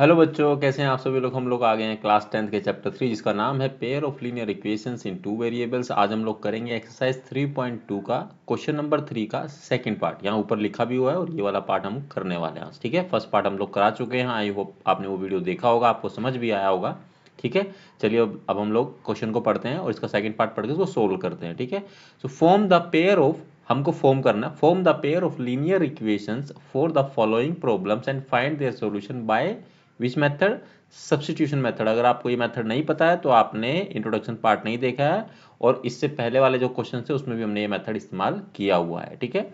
Hello बच्चों, कैसे हैं आप सभी लोग। हम लोग आ गए हैं क्लास 10th के चैप्टर 3 जिसका नाम है pair of linear equations in two variables. आज हम लोग करेंगे एक्सरसाइज 3.2 का क्वेश्चन नंबर 3 का सेकंड पार्ट। यहाँ ऊपर लिखा भी हुआ है और ये वाला पार्ट हम करने वाले हैं आज। ठीक है, फर्स्ट पार्ट हम लोग करा चुके हैं। आई होप आपने वो वीडियो देखा होगा, आपको समझ भी आया होगा। ठीक है, चलिए अब हम लोग क्वेश्चन को पढ़ते हैं और इसका सेकंड पार्ट पढ़ के उसको सोल्व करते हैं। ठीक है, so form the pair of, हमको फॉर्म करना, form the pair of linear equations for the following problems and find their solution by which method, substitution method. अगर आपको ये मेथड नहीं पता है तो आपने इंट्रोडक्शन पार्ट नहीं देखा है, और इससे पहले वाले जो क्वेश्चन थे उसमें भी हमने ये मेथड इस्तेमाल किया हुआ है। ठीक है,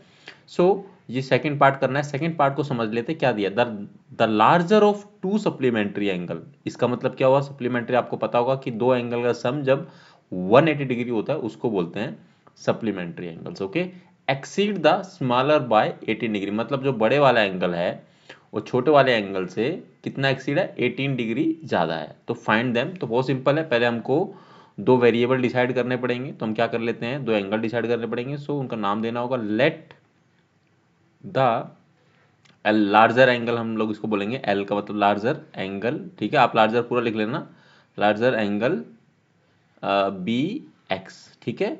सो ये सेकंड पार्ट करना है। सेकंड पार्ट को समझ लेते क्या दिया, the larger of to supplementary angle. इसका मतलब क्या हुआ, सप्लीमेंट्री आपको पता होगा कि दो एंगल का सम जब 180 डिग्री होता है उसको बोलते हैं supplementary angles. Okay, exceed the smaller by 18 degree, मतलब जो बड़े वाला एंगल है वो छोटे वाले एंगल से कितना एक्सीड है, 18 डिग्री ज़्यादा है। तो फाइंड देम, तो बहुत सिंपल है, पहले हमको दो वेरिएबल डिसाइड करने पड़ेंगे। तो हम क्या कर लेते हैं, दो एंगल डिसाइड करने पड़ेंगे। सो उनका नाम देना होगा लेट द लार्जर एंगल, हम लोग इसको बोलेंगे एल का मतलब लार्जर एंगल। ठीक है, आप लार्जर पूरा लिख लेना, लार्जर एंगल बी एक्स। ठीक है,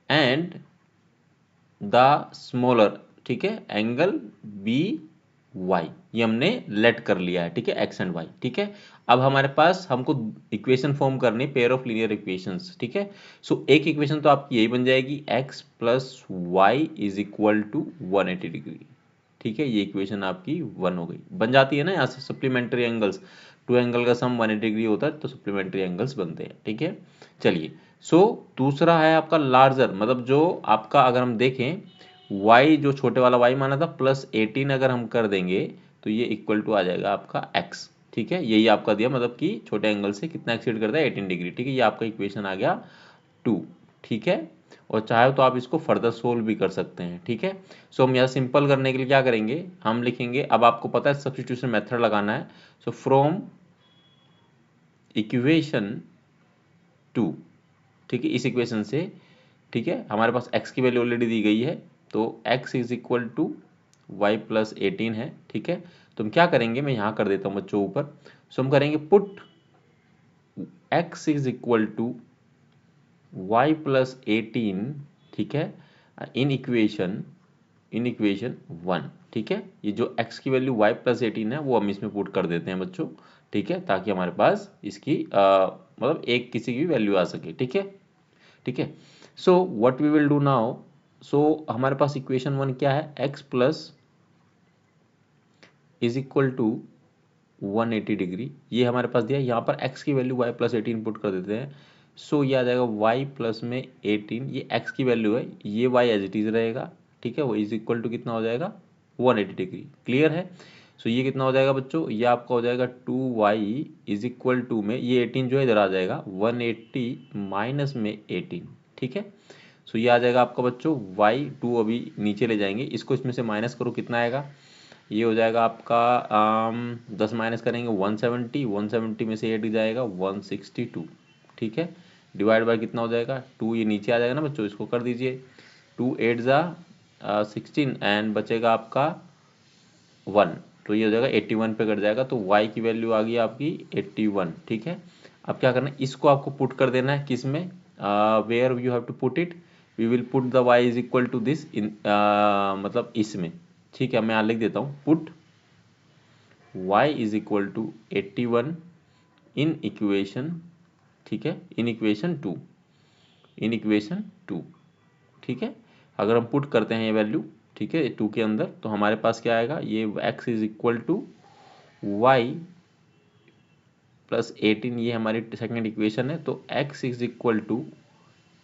एंड द स्मॉलर, ठीक है, एंगल बी वाई। ये हमने लेट कर लिया है। ठीक है, एक्स एंड वाई। ठीक है, अब हमारे पास हमको इक्वेशन फॉर्म करनी, पेयर ऑफ लीनियर इक्वेशंस। ठीक है, सो एक इक्वेशन तो आपकी यही बन जाएगी, x plus y is equal to 180 degree. ठीक है, ये इक्वेशन आपकी 1 हो गई, बन जाती है ना। यहाँ से सप्लीमेंट्री एंगल्स, टू एंगल का सम 180 डिग्री होता है तो सप्लीमेंट्री एंगल्स बनते हैं। ठीक है, चलिए, सो दूसरा है आपका लार्जर, मतलब जो आपका अगर हम देखें y, जो छोटे वाला y माना था, प्लस 18 अगर हम कर देंगे तो ये इक्वल टू आ जाएगा आपका x। ठीक है, यही आपका दिया, मतलब कि छोटे एंगल से कितना एक्सीड करता है, 18 डिग्री। ठीक है, ये आपका इक्वेशन आ गया 2। ठीक है, और चाहे तो आप इसको फर्दर सोल्व भी कर सकते हैं। ठीक है, सो हम यहाँ सिंपल करने के लिए क्या करेंगे, हम लिखेंगे, अब आपको पता है सब्स्टिट्यूशन मेथड लगाना है। सो फ्रॉम इक्वेशन 2, ठीक है, इस इक्वेशन से, ठीक है, हमारे पास x की वैल्यू ऑलरेडी दी गई है, तो x is equal to y plus 18 है। ठीक है, तो हम क्या करेंगे, मैं यहाँ कर देता हूँ बच्चों ऊपर। सो हम करेंगे put x is equal to y plus 18, ठीक है, इन इक्वेशन 1। ठीक है, ये जो x की वैल्यू y प्लस 18 है वो हम इसमें पुट कर देते हैं बच्चों। ठीक है, ताकि हमारे पास इसकी मतलब एक किसी की भी वैल्यू आ सके। ठीक है, ठीक है, so what we will do now, so हमारे पास इक्वेशन 1 क्या है, x plus is equal to 180 degree, ये हमारे पास दिया है। यहाँ पर x की वैल्यू y प्लस 18 पुट कर देते हैं। सो ये आ जाएगा y प्लस में 18, ये x की वैल्यू है, ये y एज इट इज रहेगा। ठीक है, वो इज इक्वल टू कितना हो जाएगा, 180 डिग्री। क्लियर है, सो ये कितना हो जाएगा बच्चों, ये आपका हो जाएगा 2y इज इक्वल टू में ये 18 जो है इधर आ जाएगा, 180 माइनस में 18। ठीक है, सो ये आ जाएगा आपका बच्चों y2, अभी नीचे ले जाएंगे इसको, इसमें से माइनस करो कितना आएगा, ये हो जाएगा आपका 10 माइनस करेंगे 170, 170 में से 8 जाएगा 162। ठीक है, डिवाइड बाय कितना हो जाएगा 2, ये नीचे आ जाएगा ना बच्चों, इसको कर दीजिए, 2 8 जा 16 एंड बचेगा आपका 1, तो ये हो जाएगा 81 पे कट जाएगा। तो y की वैल्यू आ गई आपकी 81। ठीक है, अब क्या करना है, इसको आपको पुट कर देना है किस में, where you have to put it, we will put the y is equal to this in, मतलब इसमें। ठीक है, मैं यहाँ लिख देता हूँ, put y is equal to 81 in equation, ठीक है, इन इक्वेशन 2, इन इक्वेशन 2। ठीक है, अगर हम पुट करते हैं ये वैल्यू, ठीक है, 2 के अंदर, तो हमारे पास क्या आएगा, ये x is equal to y plus 18, ये हमारी सेकेंड इक्वेशन है। तो x is equal to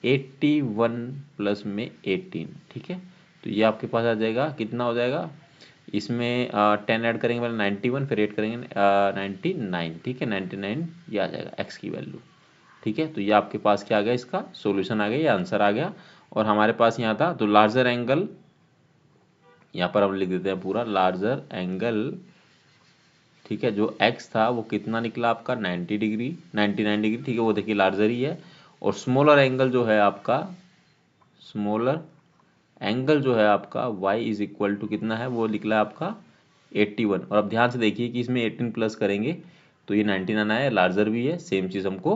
81 plus में 18। ठीक है, तो ये आपके पास आ जाएगा, कितना हो जाएगा, इसमें 10 ऐड करेंगे पहले 91, फिर 8 करेंगे 99। ठीक है, 99 ये आ जाएगा x की वैल्यू। ठीक है, तो ये आपके पास क्या आ गया, इसका सॉल्यूशन आ गया, ये आंसर आ गया। और हमारे पास यहाँ था, तो लार्जर एंगल, यहाँ पर हम लिख देते हैं पूरा लार्जर एंगल। ठीक है, जो x था वो कितना निकला आपका 90 डिग्री, 99 डिग्री। ठीक है, वो देखिए लार्जर ही है। और स्मॉलर एंगल जो है आपका, स्मॉलर एंगल जो है आपका y इज इक्वल टू कितना है, वो निकला आपका 81। और अब ध्यान से देखिए कि इसमें 18 प्लस करेंगे तो ये 99 आया, लार्जर भी है, सेम चीज़ हमको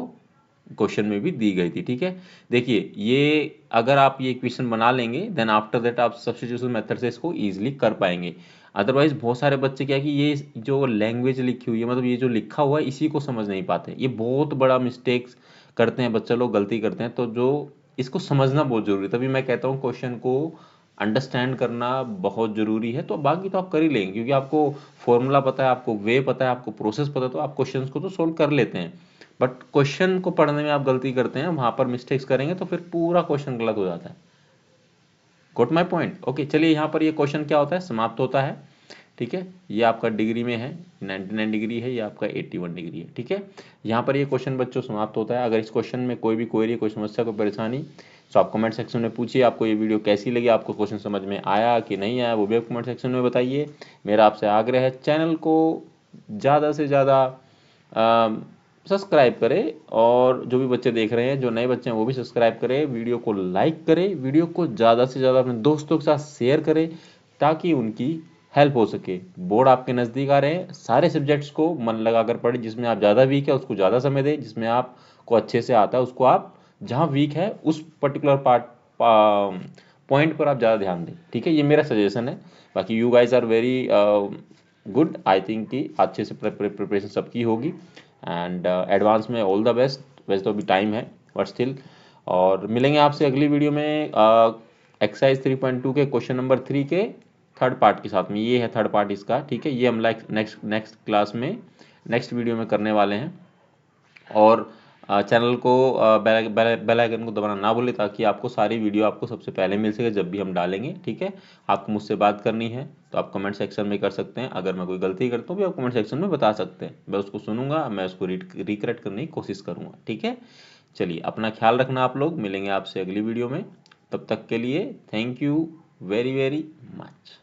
क्वेश्चन में भी दी गई थी। ठीक है, देखिए ये अगर आप ये इक्वेशन बना लेंगे देन आफ्टर दैट आप सब्स्टिट्यूशन मेथड से इसको ईजिली कर पाएंगे। अदरवाइज बहुत सारे बच्चे क्या है कि ये जो लैंग्वेज लिखी हुई है, मतलब ये जो लिखा हुआ है इसी को समझ नहीं पाते, ये बहुत बड़ा मिस्टेक्स करते हैं बच्चे लोग, गलती करते हैं। तो जो इसको समझना बहुत जरूरी है, तभी मैं कहता हूँ क्वेश्चन को अंडरस्टैंड करना बहुत ज़रूरी है। तो बाकी तो आप कर ही लेंगे क्योंकि आपको फॉर्मूला पता है, आपको वे पता है, आपको प्रोसेस पता है, तो आप क्वेश्चंस को तो सोल्व कर लेते हैं। बट क्वेश्चन को पढ़ने में आप गलती करते हैं, वहां पर मिस्टेक्स करेंगे तो फिर पूरा क्वेश्चन गलत हो जाता है। गोट माई पॉइंट? ओके, चलिए यहाँ पर ये क्वेश्चन क्या होता है, समाप्त होता है। ठीक है, ये आपका डिग्री में है 99 डिग्री है, ये आपका 81 डिग्री है। ठीक है, यहाँ पर ये क्वेश्चन बच्चों समाप्त होता है। अगर इस क्वेश्चन में कोई भी क्वेरी, कोई समस्या, कोई परेशानी, तो आप कमेंट सेक्शन में पूछिए। आपको ये वीडियो कैसी लगी, आपको क्वेश्चन समझ में आया कि नहीं आया, वो भी कमेंट सेक्शन में बताइए। मेरा आपसे आग्रह है चैनल को ज़्यादा से ज़्यादा सब्सक्राइब करें, और जो भी बच्चे देख रहे हैं, जो नए बच्चे हैं वो भी सब्सक्राइब करें, वीडियो को लाइक करें, वीडियो को ज़्यादा से ज़्यादा अपने दोस्तों के साथ शेयर करें ताकि उनकी हेल्प हो सके। बोर्ड आपके नज़दीक आ रहे हैं, सारे सब्जेक्ट्स को मन लगाकर पढ़ें। जिसमें आप ज़्यादा वीक है उसको ज़्यादा समय दें, जिसमें आपको अच्छे से आता है उसको आप, जहाँ वीक है उस पर्टिकुलर पॉइंट पर आप ज़्यादा ध्यान दें। ठीक है, ये मेरा सजेशन है। बाकी you guys are very good, I think कि अच्छे से प्रिपरेशन सबकी होगी। एंड एडवांस में ऑल द बेस्ट। वैसे तो अभी टाइम है बट स्टिल। और मिलेंगे आपसे अगली वीडियो में एक्सरसाइज 3.2 के क्वेश्चन नंबर 3 के थर्ड पार्ट के साथ में। ये है थर्ड पार्ट इसका। ठीक है, ये हम नेक्स्ट क्लास में, नेक्स्ट वीडियो में करने वाले हैं। और चैनल को बेल आइकन को दबाना ना भूलें ताकि आपको सारी वीडियो आपको सबसे पहले मिल सके जब भी हम डालेंगे। ठीक है, आपको मुझसे बात करनी है तो आप कमेंट सेक्शन में कर सकते हैं। अगर मैं कोई गलती करता हूँ भी आप कमेंट सेक्शन में बता सकते हैं, मैं उसको सुनूंगा, मैं उसको रिकरेक्ट करने की कोशिश करूँगा। ठीक है, चलिए अपना ख्याल रखना आप लोग, मिलेंगे आपसे अगली वीडियो में। तब तक के लिए thank you very very much.